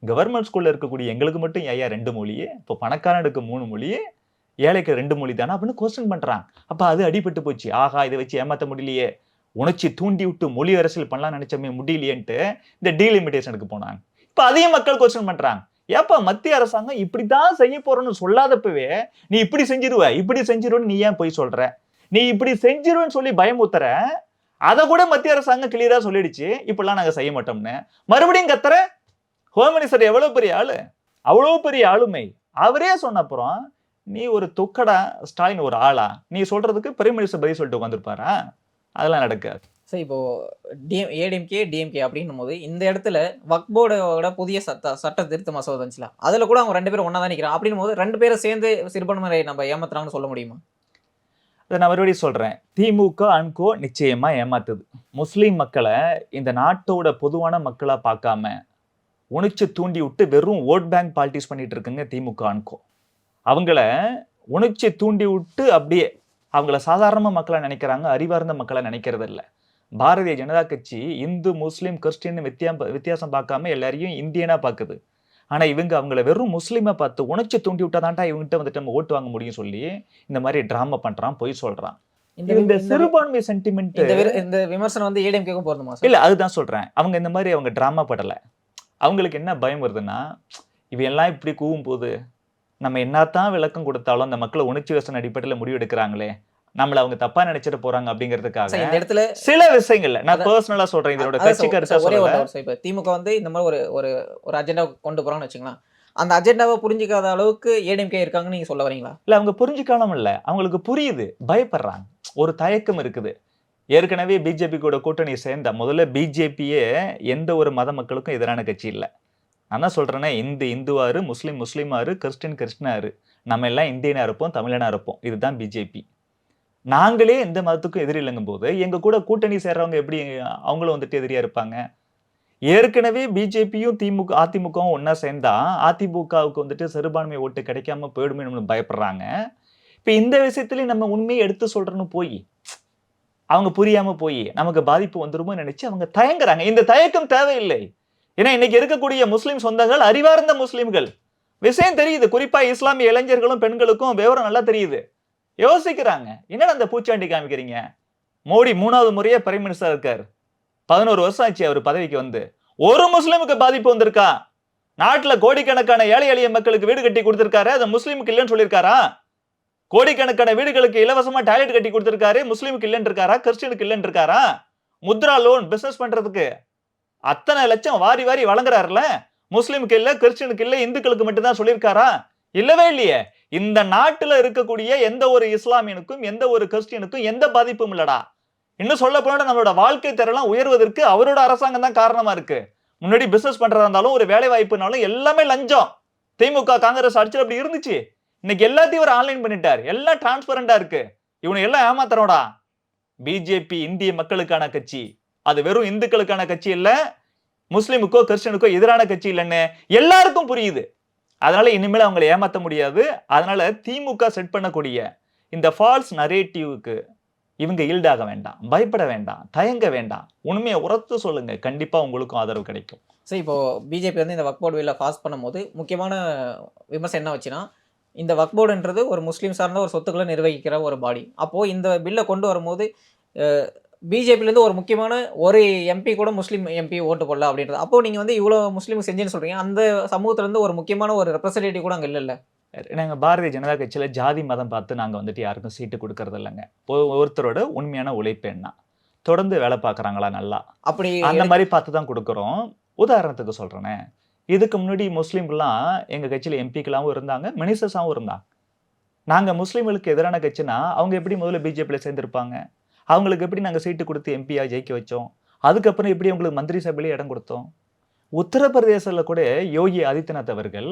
கவர்மெண்ட் ஸ்கூல்ல இருக்கக்கூடிய எங்களுக்கு மட்டும் ஏன் 2 மொழி? இப்போ பணக்காரனுக்கு 3 மொழி, ஏழைக்கு 2 மொழி தானே அப்படின்னு கொஸ்டின் பண்றாங்க. அப்ப அது அடிபட்டு போச்சு. ஆஹா, இதை வச்சு ஏமாத்த முடியலையே, உணர்ச்சி தூண்டி விட்டு மொழி அரசியல் பண்ணலாம் நினைச்சமே முடியலையேன்ட்டு இந்த டீலிமிட்டேஷனுக்கு போனாங்க. இப்ப அதையும் மக்கள் கொஸ்டின் பண்றாங்க. ஏப்பா மத்திய அரசாங்கம் இப்படித்தான் செய்ய போறோம்னு சொல்லாதப்பவே நீ இப்படி செஞ்சிருவேன்னு நீ ஏன் போய் சொல்ற? நீ இப்படி செஞ்சிருவேன்னு சொல்லி பயமுத்துற. அதை கூட மத்திய அரசாங்கம் கிளியரா சொல்லிடுச்சு, இப்படிலாம் நாங்க செய்ய மாட்டோம்னு. மறுபடியும் கத்துற. ஹோம் மினிஸ்டர் எவ்வளவு பெரிய ஆளு, அவ்வளவு பெரிய ஆளுமை. அவரே சொன்ன அப்புறம் நீ ஒரு தொக்கடா, ஸ்டாலின் ஒரு ஆளா? நீ சொல்றதுக்கு பிரைம் மினிஸ்டர் பதில் சொல்லிட்டு உட்காந்துருப்பாரா? அதெல்லாம் நடக்காது. சார். இப்போ ஏடிஎம்கே டிஎம்கே அப்படின்னும் போது இந்த இடத்துல வக்ஃப் போர்டோட புதிய சட்ட திருத்த மசோதா வந்துச்சுல, அதுல கூட அவங்க 2 பேரும் ஒன்னா தான் நிற்கிறாங்க. அப்படின்னும் போது 2 பேரும் சேர்ந்து சிறுபான்மையை நம்ம ஏமாத்துறாங்கன்னு சொல்ல முடியுமா? அதை நான் மறுபடியும் சொல்றேன். திமுக அன்கோ நிச்சயமா ஏமாத்துது. முஸ்லீம் மக்களை இந்த நாட்டோட பொதுவான மக்களா பார்க்காம உணர்ச்சி தூண்டி விட்டு வெறும் ஓட் பேங்க் பாலிட்டிக்ஸ் பண்ணிட்டு இருக்குங்க திமுக அன்கோ. அவங்கள உணர்ச்சி தூண்டி விட்டு அப்படியே அவங்கள சாதாரண மக்களா நினைக்கிறாங்க, அறிவார்ந்த மக்களா நினைக்கிறது இல்லை. பாரதிய ஜனதா கட்சி இந்து முஸ்லீம் கிறிஸ்டின் வித்தியாசம் பார்க்காம எல்லாரையும் இந்தியனா பாக்குது. ஆனா இவங்க அவங்கள வெறும் முஸ்லீமை பார்த்து உணர்ச்சி தூண்டி விட்டாதான்டா இவங்ககிட்ட வந்துட்டு நம்ம ஓட்டு வாங்க முடியும் சொல்லி இந்த மாதிரி டிராமா பண்றான், பொய் சொல்றான். இந்த இந்த வி- இந்த வி- சிறுபான்மை சென்டிமெண்ட் இந்த விமர்சனம் வந்து ஏடிஎம்கேக்கும் பொருந்துமா சார்? இல்ல, அதுதான் சொல்றேன். அவங்க இந்த மாதிரி அவங்க டிராமா படல. அவங்களுக்கு என்ன பயம் வருதுன்னா, இவையெல்லாம் இப்படி கூவும் போது நம்ம என்னத்தான் விளக்கம் கொடுத்தாலும் அந்த மக்களை உணர்ச்சி வசன அடிப்படையில் முடிவு எடுக்கிறாங்களே, நம்மள அவங்க தப்பா நினைச்சிட்டு போறாங்க அப்படிங்கிறதுக்காக சார், இந்த இடத்துல சில விஷயங்கள்ல நான் பர்சனலா சொல்றேன், இதோட அதான் கட்சி சார், கருத்தா ஒரே ஒரு சொல்லல. doubt sir. இப்ப திமுக வந்து இந்த மாதிரி ஒரு ஒரு ஒரு அஜெண்டா கொண்டு போறாங்கன்னு வச்சுக்கலாம். அந்த அஜெண்டாவை புரிஞ்சுக்காத அளவுக்கு ஏடிஎம்கே இருக்காங்கன்னு நீங்க சொல்ல வரீங்களா? இல்ல, அவங்க புரிஞ்சுக்காம இல்ல, அவங்களுக்கு புரியுது, பயப்படுறாங்க, ஒரு தயக்கம் இருக்குது. ஏற்கனவே பிஜேபி கூட கூட்டணி சேர்ந்த முதல்ல பிஜேபியே எந்த ஒரு மத மக்களுக்கும் எதிரான கட்சி இல்ல. நான் தான் சொல்றேனே, இந்துவாரு, முஸ்லீம் முஸ்லீமாரு, கிறிஸ்டின் கிறிஸ்டினாரு, நம்ம எல்லாம் இந்தியனா இருப்போம், தமிழனா இருப்போம். இதுதான் பிஜேபி. நாங்களே எந்த மதத்துக்கும் எதிரி இல்லைங்கும் போது எங்க கூட கூட்டணி சேர்றவங்க எப்படி அவங்களும் வந்துட்டு எதிரியா இருப்பாங்க? ஏற்கனவே பிஜேபியும் அதிமுகவும் ஒன்னா சேர்ந்தா அதிமுகவுக்கு வந்துட்டு சிறுபான்மை ஓட்டு கிடைக்காம போயிடுமே பயப்படுறாங்க. இப்ப இந்த விஷயத்திலயும் நம்ம உண்மையை எடுத்து சொல்றோன்னு போய் அவங்க புரியாம போய் நமக்கு பாதிப்பு வந்துருமோ நினைச்சு அவங்க தயங்குறாங்க. இந்த தயக்கம் தேவையில்லை. ஏன்னா இன்னைக்கு இருக்கக்கூடிய முஸ்லிம் சொந்தங்கள் அறிவார்ந்த முஸ்லிம்கள், விஷயம் தெரியுது. குறிப்பா இஸ்லாமிய இளைஞர்களும் பெண்களுக்கும் விவரம் நல்லா தெரியுது. யோசிக்கிறாங்க, என்னடா அந்த பூச்சாண்டி காமிக்கிறீங்க? மோடி 3வது முறையா பிரைம் மினிஸ்டர் இருக்காரு. 11 வருஷம் ஆச்சு அவர் பதவிக்கு வந்து. ஒரு முஸ்லிமுக்கு பாதிப்பு வந்திருக்கா? நாட்டுல கோடிக்கணக்கான ஏழை எளிய மக்களுக்கு வீடு கட்டி கொடுத்திருக்காரு, அது முஸ்லிமுக்கு இல்லைன்னு சொல்லியிருக்காரா? கோடிக்கணக்கான வீடுகளுக்கு இலவசமா டாய்லெட் கட்டி கொடுத்திருக்காரு, முஸ்லிமுக்கு இல்லைன்னு இருக்காரா? கிறிஸ்டியனுக்கு இல்லைன்னு இருக்காரா? முத்ரா லோன் பிசினஸ் பண்றதுக்கு அத்தனை லட்சம் வாரி வாரி வழங்குறாருல, முஸ்லிமுக்கு இல்ல, கிறிஸ்டியனுக்கு இல்ல, இந்துக்களுக்கு மட்டும்தான் சொல்லியிருக்காரா? இல்லவே இல்லையே. இந்த நாட்டுல இருக்கக்கூடிய எந்த ஒரு இஸ்லாமியனுக்கும் எந்த ஒரு கிறிஸ்டியனுக்கும் எந்த பாதிப்பும் இல்லடா. இன்னும் சொல்ல போனா நம்மளோட வாழ்க்கை தரம் உயர்வதற்கு அவரோட அரசாங்கம் தான் காரணமா இருக்கு. முன்னாடி பிசினஸ் பண்றதா இருந்தாலும் ஒரு வேலை வாய்ப்புனாலும் எல்லாமே லஞ்சம். திமுக காங்கிரஸ் ஆட்சியில் அப்படி இருந்துச்சு. இன்னைக்கு எல்லாத்தையும் ஒரு ஆன்லைன் பண்ணிட்டார், எல்லாம் டிரான்ஸ்பரண்டா இருக்கு. இவனை எல்லாம் ஏமாத்துறோடா. பிஜேபி இந்திய மக்களுக்கான கட்சி, அது வெறும் இந்துக்களுக்கான கட்சி இல்ல, முஸ்லிமுக்கோ கிறிஸ்டியனுக்கோ எதிரான கட்சி இல்லைன்னு எல்லாருக்கும் புரியுது. அதனால இனிமேல் அவங்களை ஏமாத்த முடியாது. அதனால திமுக செட் பண்ணக்கூடிய இந்த ஃபால்ஸ் நரேட்டிவ்க்கு இவங்க ஈல்டாக வேண்டாம், பயப்பட வேண்டாம், தயங்க வேண்டாம். உண்மையை உரத்து சொல்லுங்க, கண்டிப்பா உங்களுக்கும் ஆதரவு கிடைக்கும். சரி, இப்போ பிஜேபி வந்து இந்த வக்ஃப் போர்டு பில்லை பாஸ் பண்ணும்போது முக்கியமான விமர்சனம் என்ன வச்சுன்னா, இந்த வக்ஃப் போர்டுன்றது ஒரு முஸ்லீம் சார்ந்த ஒரு சொத்துக்களை நிர்வகிக்கிற ஒரு பாடி. அப்போது இந்த பில்லை கொண்டு வரும்போது பிஜேபியிலேருந்து ஒரு முக்கியமான ஒரு எம்பி கூட முஸ்லீம் எம்பி ஓட்டு போடல அப்படின்றது. அப்போது நீங்கள் வந்து இவ்வளோ முஸ்லீம் செஞ்சேன்னு சொல்கிறீங்க, அந்த சமூகத்திலேருந்து ஒரு முக்கியமான ஒரு ரெப்ரசன்டேட்டிவ் கூட அங்கே இல்லைல்ல? நாங்க பாரதிய ஜனதா கட்சியில ஜாதி மதம் பார்த்து நாங்க வந்துட்டு யாருக்கும் சீட்டு கொடுக்கறது இல்லைங்க. ஒருத்தரோட உண்மையான உழைப்பு என்ன, தொடர்ந்து வேலை பார்க்கறாங்களா நல்லா, அப்படி அந்த மாதிரி பார்த்து தான் கொடுக்குறோம். உதாரணத்துக்கு சொல்றேனே, இதுக்கு முன்னாடி முஸ்லீம்லாம் எங்க கட்சியில எம்பிக்களாவும் இருந்தாங்க, மினிஸ்டர்ஸாவும் இருந்தாங்க. நாங்க முஸ்லீம்களுக்கு எதிரான கட்சினா அவங்க எப்படி முதல்ல பிஜேபியில சேர்ந்திருப்பாங்க? அவங்களுக்கு எப்படி நாங்க சீட்டு கொடுத்து எம்பியா ஜெயிக்க வச்சோம்? அதுக்கப்புறம் எப்படி அவங்களுக்கு மந்திரி சபையில இடம் கொடுத்தோம்? உத்தரப்பிரதேசத்துல கூட யோகி ஆதித்யநாத் அவர்கள்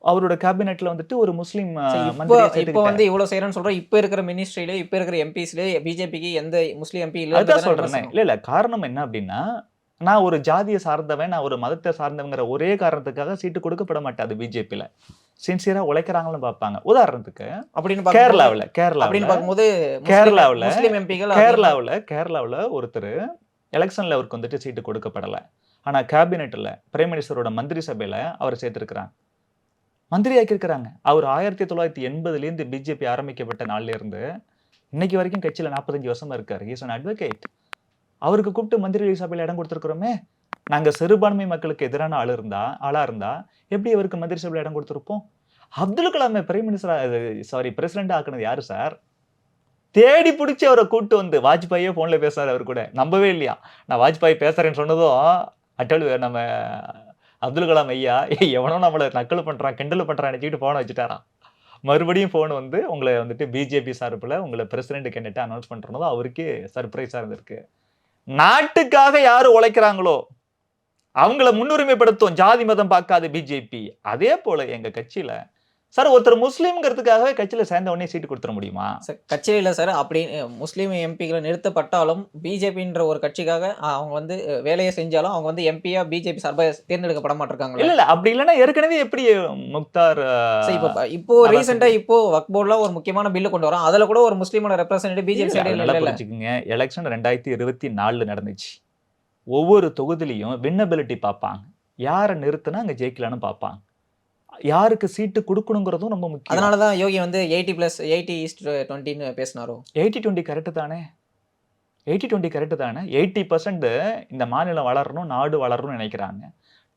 அவரோட கேபினெட்ல வந்துட்டு ஒரு முஸ்லீம் இப்போ மந்திரியை இப்போ சேர்த்துக்கிட்டாரு. வந்து இவ்வளோ செய்கிறேன்னு சொல்கிறோம். இப்போ இருக்கிற மினிஸ்ட்ரியில இப்போ இருக்கிற எம்பிஸ்லேயே பிஜேபிக்கு எந்த முஸ்லீம் எம்பி இல்லை. அதுதான் சொல்றேனே. இல்ல காரணம் என்ன அப்படின்னா, நான் ஒரு ஜாதியை சார்ந்தவன், நான் ஒரு மதத்தை சார்ந்தவங்கிற ஒரே காரணத்துக்காக சீட்டு கொடுக்கப்பட மாட்டாது பிஜேபியில. சின்சியரா உழைக்கிறாங்கன்னு பார்ப்பாங்க. உதாரணத்துக்கு அப்படின்னு கேரளாவுல பார்க்கும்போது கேரளாவுல முஸ்லீம் எம்பிகள் கேரளாவுல ஒருத்தர் எலெக்ஷன்ல அவருக்கு வந்துட்டு சீட்டு கொடுக்கப்படல. ஆனா கேபினெட்ல பிரைம் மினிஸ்டரோட மந்திரி சபையில அவர் சேர்த்திருக்கிறாங்க, மந்திரி ஆக்கியிருக்கிறாங்க. அவர் 1980 பிஜேபி ஆரம்பிக்கப்பட்ட நாள்ல இருந்து இன்னைக்கு வரைக்கும் கட்சியில 45 வருஷமா இருக்காரு. Is an advocate. அவருக்கு கூப்பிட்டு மந்திரி சபையில இடம் கொடுத்திருக்கிறோமே. நாங்க சிறுபான்மை மக்களுக்கு எதிரான ஆளா இருந்தா எப்படி அவருக்கு மந்திரி சபையில இடம் கொடுத்திருப்போம்? அப்துல் கலாமை பிரைம் மினிஸ்டர் பிரசிடென்ட் ஆக்குனது யாரு சார்? தேடி பிடிச்சி அவரை கூட்டு வந்து வாஜ்பாயே போன்ல பேசுறாரு அவர் கூட. நம்பவே இல்லையா? நான் வாஜ்பாய் பேசுறேன்னு சொன்னதும் நம்ம அப்துல் கலாம் ஐயா எவனோ நம்மளை நக்கல் பண்றான், கிண்டல் பண்றான் நினைச்சிட்டு போனை வச்சுட்டாராம். மறுபடியும் போன் வந்து உங்களை வந்துட்டு பிஜேபி சார்பில் உங்களை பிரசிடென்ட் கேண்டிடேட் அனௌன்ஸ் பண்றதும் அவருக்கு சர்ப்ரைஸா இருந்திருக்கு. நாட்டுக்காக யாரு உழைக்கிறாங்களோ அவங்கள முன்னுரிமைப்படுத்தும், ஜாதி மதம் பார்க்காத பிஜேபி. அதே போல எங்க கட்சியில சார் ஒருத்தர் முஸ்லீம்ங்கிறதுக்காகவே கட்சியில சேர்ந்த உடனே சீட்டு கொடுத்துட முடியுமா? சார் கட்சியில் இல்லை சார். அப்படி முஸ்லீம் எம்பிக்களை நிறுத்தப்பட்டாலும் பிஜேபின்ற ஒரு கட்சிக்காக அவங்க வந்து வேலையை செஞ்சாலும் அவங்க வந்து எம்பியா பிஜேபி சார்பாக தேர்ந்தெடுக்கப்பட மாட்டிருக்காங்களா? இல்ல அப்படி இல்லைன்னா ஏற்கனவே எப்படி முக்தார் சார் இப்போ ரீசெண்டா இப்போ வக்ஃப் போர்டுல ஒரு முக்கியமான பில்லு கொண்டு வரோம். அதுல கூட ஒரு முஸ்லீமோட ரெப்ரசன்டேட்டிவ் பிஜேபி சைடு நல்லா இல்ல. புரிஞ்சுக்குங்க. எலெக்ஷன் 2024 நடந்துச்சு. ஒவ்வொரு தொகுதியிலையும் வின்னபிலிட்டி பார்ப்பாங்க. யாரை நிறுத்தினா அங்க ஜெயிக்கலான்னு பார்ப்பாங்க. யாருக்கு சீட்டு கொடுக்கணுங்கிறதும் ரொம்ப முக்கியம். அதனால தான் யோகி வந்து 80+80:20 பேசினாரோ. 80-20 கரெக்ட் தானே? 80-20 கரெக்ட் தானே? 80% இந்த மாநிலம் வளரணும், நாடு வளரணும்னு நினைக்கிறாங்க.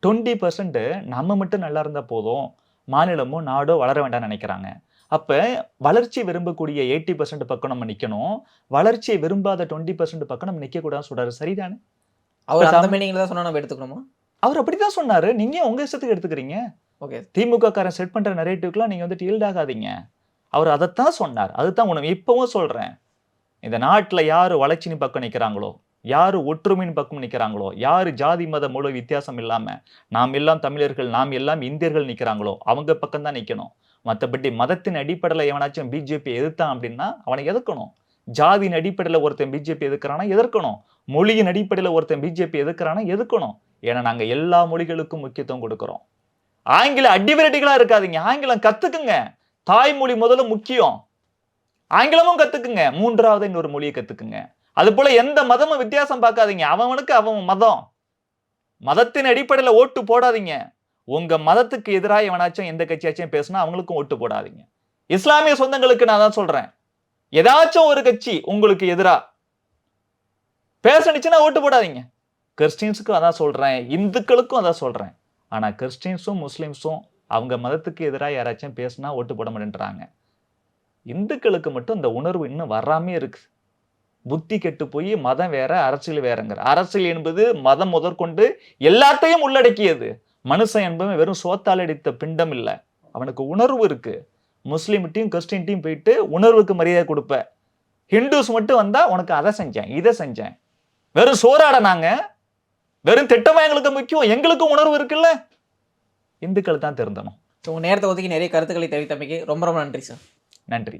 20% நம்ம மட்டும் நல்லா இருந்தா போதும், மாநிலமும் நாடோ வளர வேண்டாம்னு நினைக்கிறாங்க. அப்ப வளர்ச்சி விரும்பக்கூடிய 80% பக்கம் நம்ம நிக்கணும். வளர்ச்சியை விரும்பாத 20% பக்கம் நம்ம நிக்க கூடாதுன்னு சொல்றாரு. சரிதானே? அவர் அந்த மீனிங்ல தான் சொன்னா நம்ம எடுத்துக்கணுமா? அவர் அப்படிதான் சொன்னாரு. நீங்க உங்க இஷ்டத்துக்கு எடுத்துக்கிறீங்க. ஓகே. திமுக காரன் செட் பண்ற நரேட்டிவ்க்குலாம் நீங்க வந்து ஈல்ட் ஆகாதீங்க. அவர் அதைத்தான் சொன்னார். அதுதான் உண்மை. இப்பவும் சொல்றேன். இந்த நாட்டுல யாரு வளர்ச்சியின் பக்கம் நிக்கிறாங்களோ, யாரு ஒற்றுமையின் பக்கம் நிக்கிறாங்களோ, யாரு ஜாதி மத மொழி வித்தியாசம் இல்லாம நாம் எல்லாம் தமிழர்கள், நாம் எல்லாம் இந்தியர்கள் நிக்கிறாங்களோ அவங்க பக்கம் தான் நிக்கணும். மத்தபடி மதத்தின் அடிப்படையில எவனாச்சும் பிஜேபி எதிர்த்தான் அப்படின்னா அவனை எதிர்க்கணும். ஜாதியின் அடிப்படையில ஒருத்தன் பிஜேபி எதிர்க்கிறானா எதிர்க்கணும். மொழியின் அடிப்படையில ஒருத்தன் பிஜேபி எதிர்க்கிறானா எதிர்க்கணும். ஏன்னா நாங்க எல்லா மொழிகளுக்கும் முக்கியத்துவம் கொடுக்கிறோம். ஆங்கில அடிவிரட்டிகளா இருக்காதீங்க. ஆங்கிலம் கத்துக்குங்க. தாய்மொழி முதல்ல முக்கியம். ஆங்கிலமும் கத்துக்குங்க. மூன்றாவது இன்னொரு மொழியை கத்துக்குங்க. அது போல எந்த மதமும் வித்தியாசம் பார்க்காதீங்க. அவனுக்கு அவன் மதம். மதத்தின் அடிப்படையில ஓட்டு போடாதீங்க. உங்க மதத்துக்கு எதிராக எவனாச்சும் எந்த கட்சியாச்சும் பேசினா அவங்களுக்கும் ஓட்டு போடாதீங்க. இஸ்லாமிய சொந்தங்களுக்கு நான் தான் சொல்றேன். ஏதாச்சும் ஒரு கட்சி உங்களுக்கு எதிரா பேசணுச்சுன்னா ஓட்டு போடாதீங்க. கிறிஸ்டியன்ஸுக்கும் அதான் சொல்றேன், இந்துக்களுக்கும் அதான் சொல்றேன். ஆனா கிறிஸ்டியன்ஸும் முஸ்லிம்ஸும் அவங்க மதத்துக்கு எதிராக யாராச்சும் பேசினா ஓட்டு போட மாட்டேன்றாங்க. இந்துக்களுக்கு மட்டும் இந்த உணர்வு இன்னும் வராமே இருக்கு. புத்தி கெட்டு போய் மதம் வேற அரசியல் வேறங்கிற. அரசியல் என்பது மதம் முதற்கொண்டு எல்லாத்தையும் உள்ளடக்கியது. மனுஷன் என்பவன் வெறும் சோத்தால் அடித்த பிண்டம் இல்ல. அவனுக்கு உணர்வு இருக்கு. முஸ்லீம்கிட்டையும் கிறிஸ்டின்ட்டையும் போயிட்டு உணர்வுக்கு மரியாதை கொடுப்ப. ஹிந்துஸ் மட்டும் வந்தா உனக்கு அதை செஞ்சேன் இதை செஞ்சேன். வெறும் சோறாட நாங்க, வெறும் திட்டமா எங்களுக்கு முக்கியம். எங்களுக்கும் உணர்வு இருக்குல்ல. இந்துக்கள் தான் திருந்தணும். உங்க நேரத்தை ஒதுக்கி நிறைய கருத்துக்களை தெரிவித்தமைக்கு ரொம்ப ரொம்ப நன்றி சார். நன்றி.